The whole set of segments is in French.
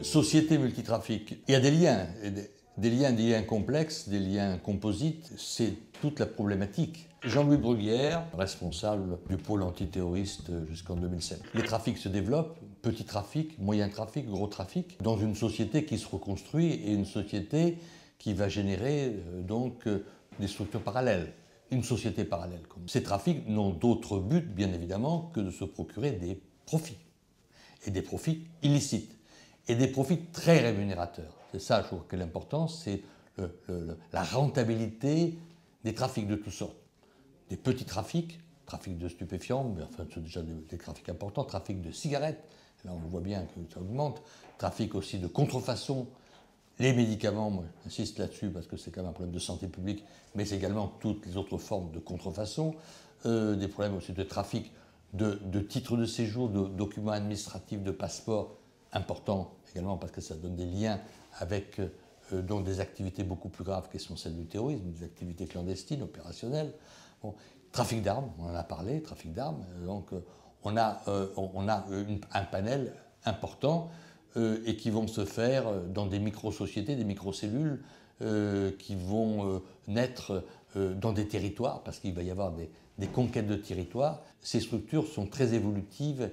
société multitrafic, il y a des liens, des liens complexes, des liens composites, c'est toute la problématique. Jean-Louis Bruguière, responsable du pôle antiterroriste jusqu'en 2007. Les trafics se développent, petit trafic, moyen trafic, gros trafic, dans une société qui se reconstruit et une société qui va générer des structures parallèles. Une société parallèle. Ces trafics n'ont d'autre but, bien évidemment, que de se procurer des profits. Et des profits illicites. Et des profits très rémunérateurs. C'est ça, je trouve que l'important, c'est la rentabilité des trafics de toutes sortes. Des petits trafics, trafic de stupéfiants, mais enfin, c'est déjà des trafics importants, trafic de cigarettes, là on voit bien que ça augmente, trafic aussi de contrefaçon, les médicaments, moi j'insiste là-dessus parce que c'est quand même un problème de santé publique, mais c'est également toutes les autres formes de contrefaçon, des problèmes aussi de trafic de titres de séjour, de documents administratifs, de passeports, importants également parce que ça donne des liens avec des activités beaucoup plus graves qui sont celles du terrorisme, des activités clandestines, opérationnelles. Bon, trafic d'armes, on en a parlé, trafic d'armes, donc on a un panel important et qui vont se faire dans des micro-sociétés, des micro-cellules qui vont naître dans des territoires, parce qu'il va y avoir des conquêtes de territoires. Ces structures sont très évolutives,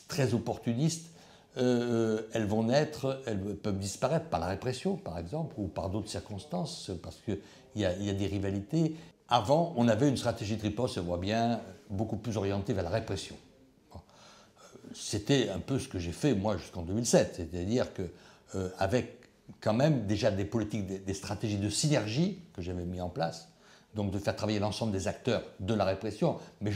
très opportunistes. Elles vont naître, elles peuvent disparaître par la répression, par exemple, ou par d'autres circonstances, parce qu'il y a des rivalités. Avant, on avait une stratégie de riposte, on voit bien, beaucoup plus orientée vers la répression. Bon. C'était un peu ce que j'ai fait, moi, jusqu'en 2007. C'est-à-dire qu'avec quand même déjà des politiques, des stratégies de synergie que j'avais mis en place, donc de faire travailler l'ensemble des acteurs de la répression, mais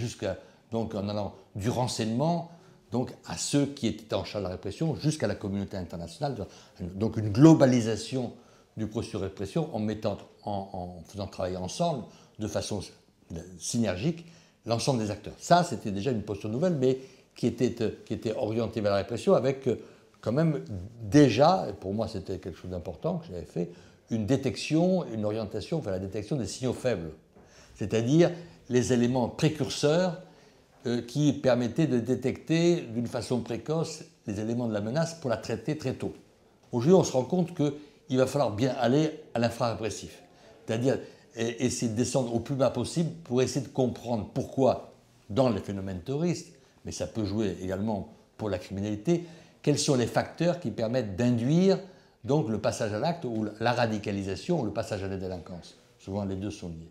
donc en allant du renseignement donc à ceux qui étaient en charge de la répression, jusqu'à la communauté internationale. Donc une globalisation du processus de répression en faisant travailler ensemble, de façon synergique, l'ensemble des acteurs. Ça, c'était déjà une posture nouvelle, mais qui était orientée vers la répression, avec quand même déjà, et pour moi c'était quelque chose d'important que j'avais fait, une détection, une orientation vers la détection des signaux faibles. C'est-à-dire les éléments précurseurs qui permettaient de détecter d'une façon précoce les éléments de la menace pour la traiter très tôt. Aujourd'hui, on se rend compte qu'il va falloir bien aller à l'infra-répressif, c'est-à-dire essayer de descendre au plus bas possible pour essayer de comprendre pourquoi, dans les phénomènes terroristes, mais ça peut jouer également pour la criminalité, quels sont les facteurs qui permettent d'induire donc le passage à l'acte ou la radicalisation ou le passage à la délinquance. Souvent, les deux sont liés.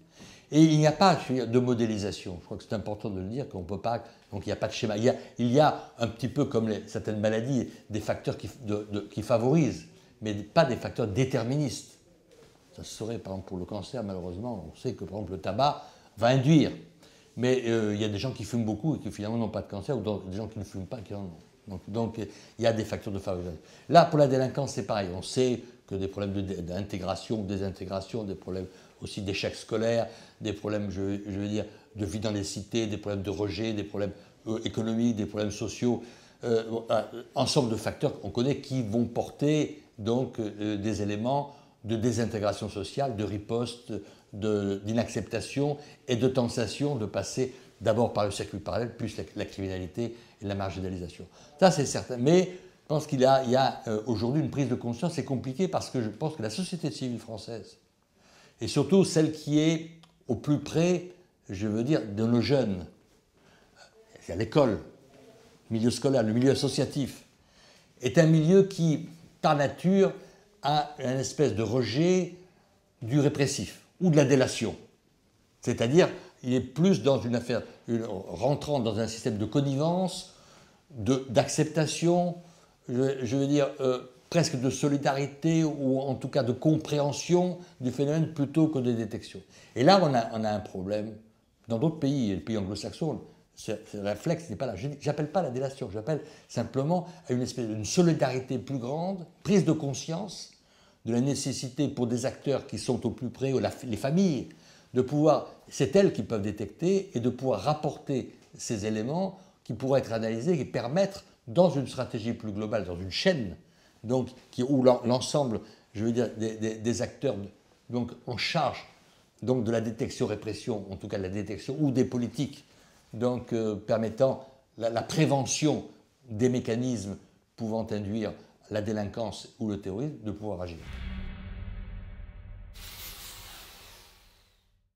Et il n'y a pas de modélisation. Je crois que c'est important de le dire, qu'on ne peut pas. Donc il n'y a pas de schéma. Il y a un petit peu comme certaines maladies, des facteurs qui favorisent, mais pas des facteurs déterministes. Ça se saurait, par exemple, pour le cancer, malheureusement, on sait que, par exemple, le tabac va induire. Mais il y a des gens qui fument beaucoup et qui finalement n'ont pas de cancer, ou des gens qui ne fument pas qui en ont. Donc il y a des facteurs de favorisation. Là, pour la délinquance, c'est pareil. On sait que des problèmes d'intégration, désintégration, des problèmes aussi d'échec scolaire, des problèmes, je veux dire, de vie dans les cités, des problèmes de rejet, des problèmes économiques, des problèmes sociaux, ensemble de facteurs qu'on connaît qui vont porter donc des éléments de désintégration sociale, de riposte, d'inacceptation et de tentation de passer d'abord par le circuit parallèle, plus la criminalité et la marginalisation. Ça, c'est certain. Mais je pense qu'il y a aujourd'hui une prise de conscience. C'est compliqué parce que je pense que la société civile française, et surtout celle qui est au plus près, je veux dire, de nos jeunes, c'est à l'école, le milieu scolaire, le milieu associatif, est un milieu qui, par nature, a une espèce de rejet du répressif ou de la délation. C'est-à-dire, il est plus dans une affaire, rentrant dans un système de connivence, d'acceptation, je veux dire, presque de solidarité ou en tout cas de compréhension du phénomène plutôt que de détection. Et là, on a un problème. Dans d'autres pays, les pays anglo-saxons, ce réflexe n'est pas là. Je n'appelle pas la délation, j'appelle simplement à une espèce d'une solidarité plus grande, prise de conscience de la nécessité pour des acteurs qui sont au plus près, ou les familles, de pouvoir, c'est elles qui peuvent détecter et de pouvoir rapporter ces éléments qui pourraient être analysés et permettre, dans une stratégie plus globale, dans une chaîne, donc, où l'ensemble, je veux dire, des acteurs donc, en charge donc, de la détection-répression, en tout cas de la détection, ou des politiques donc, permettant la prévention des mécanismes pouvant induire la délinquance ou le terrorisme de pouvoir agir.